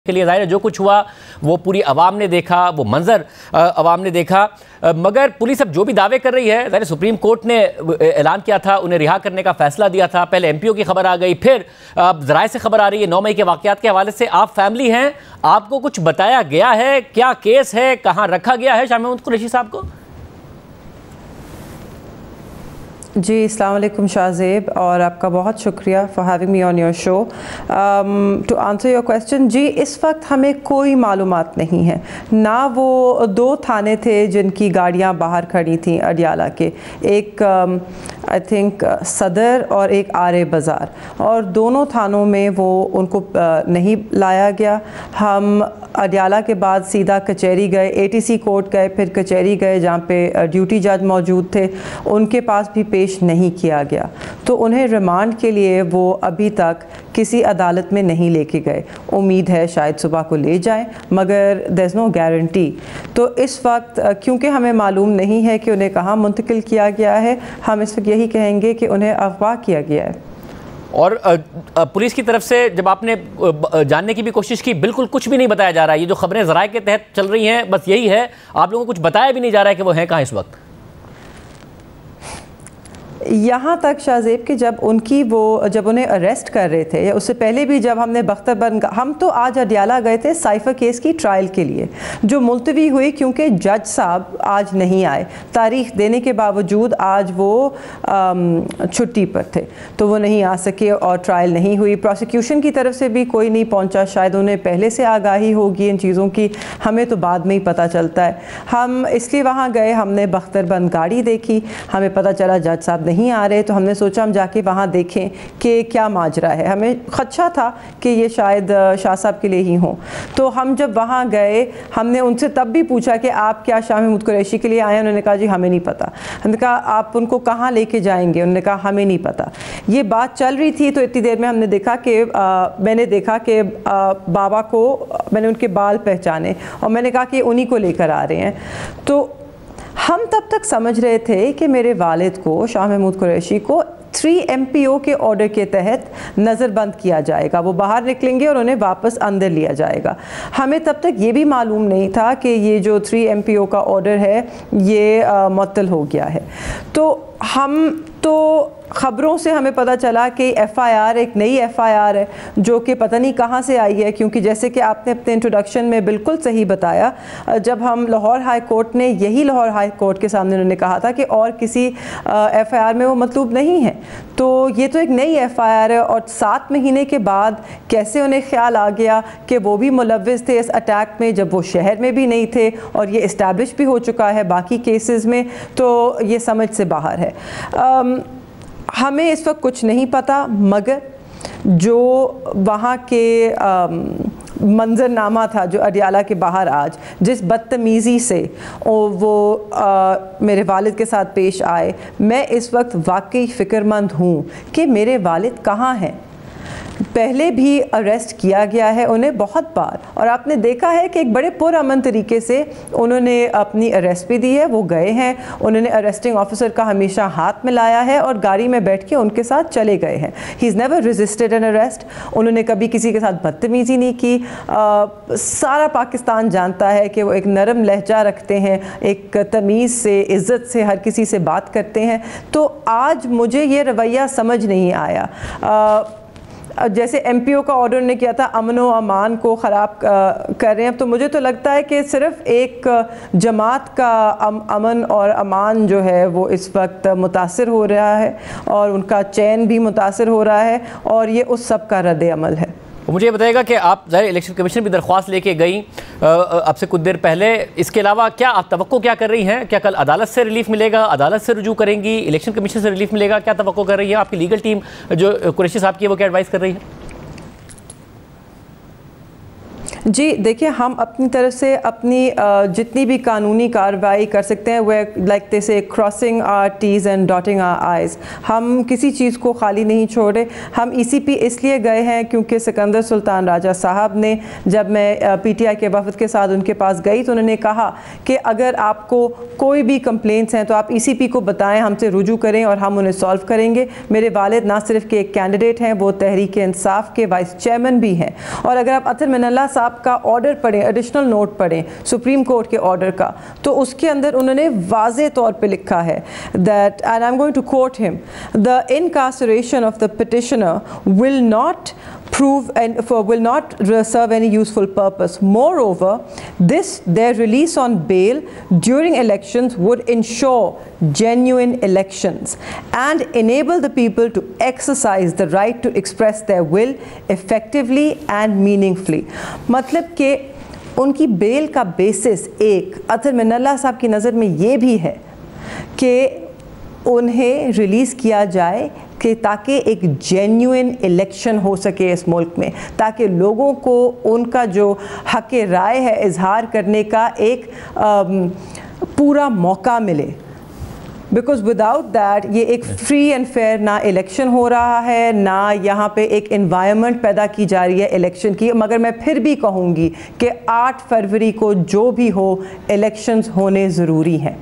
کے لیے ظاہر ہے جو کچھ ہوا وہ پوری عوام نے دیکھا، وہ منظر عوام نے دیکھا، مگر پولیس اب جو بھی دعوے کر رہی ہے، ظاہر سپریم کورٹ نے اعلان کیا تھا، انہیں رہا کرنے کا فیصلہ دیا تھا، پہلے ایم پی او کی خبر آ گئی، پھر ذرائع سے خبر آ رہی ہے 9 مئی کے واقعات کے حوالے سے۔ آپ فیملی ہیں، آپ کو کچھ بتایا گیا ہے؟ کیا کیس ہے؟ کہاں رکھا گیا ہے شاہ محمود قریشی صاحب کو؟ جی السلام علیکم شاہ زیب، اور آپ کا بہت شکریہ for having me on your show to answer your question. جی اس وقت ہمیں کوئی معلومات نہیں ہے، نہ وہ 2 تھانے تھے جن کی گاڑیاں باہر کھڑی تھیں اڈیالہ کے، ایک آئی تھنک صدر اور ایک آرے بازار، اور دونوں تھانوں میں وہ ان کو نہیں لایا گیا۔ ہم اڈیالہ کے بعد سیدھا کچہری گئے، اے ٹی سی کورٹ گئے، پھر کچہری گئے جہاں پہ ڈیوٹی جج موجود تھے، ان کے پاس بھی پیش نہیں کیا گیا، تو انہیں ریمانڈ کے لیے وہ ابھی تک کسی عدالت میں نہیں لے کے گئے۔ امید ہے شاید صبح کو لے جائیں، مگر there's no guarantee۔ تو اس وقت کیونکہ ہمیں معلوم نہیں ہے کہ انہیں کہاں منتقل کیا گیا ہے، ہم اس وقت یہی کہیں گے کہ انہیں اغوا کیا گیا ہے۔ اور پولیس کی طرف سے جب آپ نے جاننے کی بھی کوشش کی، بالکل کچھ بھی نہیں بتایا جا رہا ہے، یہ جو خبریں ذرائع کے تحت چل رہی ہیں بس یہی ہے، آپ لوگوں کو کچھ بتایا بھی نہیں جا رہا ہے کہ وہ ہیں کہاں اس وقت؟ یہاں تک شاہ زیب کہ جب انہیں اریسٹ کر رہے تھے، یا اس سے پہلے بھی جب ہم نے بختر بند، ہم تو آج اڈیالہ گئے تھے سائفر کیس کی ٹرائل کے لیے، جو ملتوی ہوئی کیونکہ جج صاحب آج نہیں آئے، تاریخ دینے کے باوجود آج وہ چھٹی پر تھے تو وہ نہیں آ سکے اور ٹرائل نہیں ہوئی۔ پروسیکیوشن کی طرف سے بھی کوئی نہیں پہنچا، شاید انہیں پہلے سے آگاہی ہوگی ان چیزوں کی، ہمیں تو بعد میں ہی پتہ چلتا ہے۔ ہم اس لیے وہاں گئے، ہم نے بختر بند گاڑی دیکھی، ہمیں پتہ چلا جج صاحب نہیں آ رہے، تو ہم نے سوچا ہم جا کے وہاں دیکھیں کہ کیا ماجرا ہے، ہمیں خدشہ تھا کہ یہ شاید شاہ صاحب کے لیے ہی ہوں۔ تو ہم جب وہاں گئے، ہم نے ان سے تب بھی پوچھا کہ آپ کیا شاہ محمود قریشی کے لیے آئے ہیں؟ انہوں نے کہا جی ہمیں نہیں پتہ۔ ہم نے کہا آپ ان کو کہاں لے کے جائیں گے؟ انہوں نے کہا ہمیں نہیں پتہ۔ یہ بات چل رہی تھی تو اتنی دیر میں ہم نے دیکھا کہ میں نے دیکھا کہ بابا کو، میں نے ان کے بال پہچانے اور میں نے کہا کہ انہی کو لے کر آ رہے ہیں۔ تو ہم تب تک سمجھ رہے تھے کہ میرے والد کو، شاہ محمود قریشی کو 3 MPO کے آرڈر کے تحت نظر بند کیا جائے گا، وہ باہر نکلیں گے اور انہیں واپس اندر لیا جائے گا۔ ہمیں تب تک یہ بھی معلوم نہیں تھا کہ یہ جو 3 MPO کا آرڈر ہے یہ معطل ہو گیا ہے۔ تو ہم تو خبروں سے ہمیں پتہ چلا کہ FIR ایک نئی FIR ہے جو کہ پتہ نہیں کہاں سے آئی ہے، کیونکہ جیسے کہ آپ نے اپنے انٹروڈکشن میں بالکل صحیح بتایا، جب ہم لاہور ہائی کورٹ نے، یہی لاہور ہائی کورٹ کے سامنے انہوں نے کہا تھا کہ اور کسی FIR میں وہ مطلوب نہیں ہے، تو یہ تو ایک نئی FIR ہے، اور 7 مہینے کے بعد کیسے انہیں خیال آ گیا کہ وہ بھی ملوث تھے اس اٹیک میں، جب وہ شہر میں بھی نہیں تھے اور یہ اسٹیبلش بھی ہو چکا ہے باقی کیسز میں، تو یہ سمجھ سے باہر ہے۔ ہمیں اس وقت کچھ نہیں پتہ، مگر جو وہاں کے منظرنامہ تھا جو اڈیالہ کے باہر آج جس بدتمیزی سے وہ میرے والد کے ساتھ پیش آئے، میں اس وقت واقعی فکر مند ہوں کہ میرے والد کہاں ہیں۔ پہلے بھی اریسٹ کیا گیا ہے انہیں بہت بار، اور آپ نے دیکھا ہے کہ ایک بڑے پرامن طریقے سے انہوں نے اپنی اریسٹ بھی دی ہے، وہ گئے ہیں، انہوں نے اریسٹنگ آفیسر کا ہمیشہ ہاتھ ملایا ہے اور گاڑی میں بیٹھ کے ان کے ساتھ چلے گئے ہیں۔ ہی از نیور ریزسٹڈ این اریسٹ، انہوں نے کبھی کسی کے ساتھ بدتمیزی نہیں کی۔ سارا پاکستان جانتا ہے کہ وہ ایک نرم لہجہ رکھتے ہیں، ایک تمیز سے، عزت سے ہر کسی سے بات کرتے ہیں، تو آج مجھے یہ رویہ سمجھ نہیں آیا۔ جیسے MPO کا آرڈر نے کیا تھا امن و امان کو خراب کر رہے ہیں، تو مجھے تو لگتا ہے کہ صرف ایک جماعت کا امن اور امان جو ہے وہ اس وقت متاثر ہو رہا ہے، اور ان کا چین بھی متاثر ہو رہا ہے، اور یہ اس سب کا رد عمل ہے۔ مجھے یہ بتائے گا کہ آپ ظاہر الیکشن کمیشن بھی درخواست لے کے گئیں اب سے کچھ دیر پہلے، اس کے علاوہ کیا آپ توقع کیا کر رہی ہیں؟ کیا کل عدالت سے ریلیف ملے گا؟ عدالت سے رجوع کریں گی؟ الیکشن کمیشن سے ریلیف ملے گا؟ کیا توقع کر رہی ہے آپ کی لیگل ٹیم جو قریشی صاحب کی ہے، وہ کیا ایڈوائز کر رہی ہے؟ جی دیکھیں، ہم اپنی طرف سے اپنی جتنی بھی قانونی کارروائی کر سکتے ہیں، وہ like they say crossing our t's and dotting our i's, ہم کسی چیز کو خالی نہیں چھوڑے۔ ہم ECP اس لیے گئے ہیں کیونکہ سکندر سلطان راجہ صاحب نے، جب میں PTI کے وفد کے ساتھ ان کے پاس گئی تو انہوں نے کہا کہ اگر آپ کو کوئی بھی کمپلینٹس ہیں تو آپ ECP کو بتائیں، ہم سے رجوع کریں اور ہم انہیں سالو کریں گے۔ میرے والد نہ صرف کہ ایک کینڈیڈیٹ ہیں، وہ تحریک انصاف کے وائس چیئرمین بھی ہیں، اور اگر آپ اطہر من اللہ صاحب صاحب کا آرڈر پڑھیں, ایڈیشنل نوٹ پڑھیں سپریم کورٹ کے آرڈر کا, تو اس کے اندر انہوں نے واضح طور پہ لکھا ہے that, and I'm going to quote him, the incarceration of the petitioner will not will not serve any useful purpose. Moreover, their release on bail during elections would ensure genuine elections and enable the people to exercise the right to express their will effectively and meaningfully. مطلب کہ ان کی بیل کا basis ایک اطہر من اللہ صاحب کی نظر میں یہ بھی ہے کہ انہیں ریلیز کیا جائے کہ تاکہ ایک جینیوئن الیکشن ہو سکے اس ملک میں, تاکہ لوگوں کو ان کا جو حق رائے ہے اظہار کرنے کا ایک پورا موقع ملے. بیکاز وداؤٹ دیٹ یہ ایک فری اینڈ فیئر نہ الیکشن ہو رہا ہے, نہ یہاں پہ ایک انوائرمنٹ پیدا کی جا رہی ہے الیکشن کی. مگر میں پھر بھی کہوں گی کہ 8 فروری کو جو بھی ہو الیکشنز ہونے ضروری ہیں.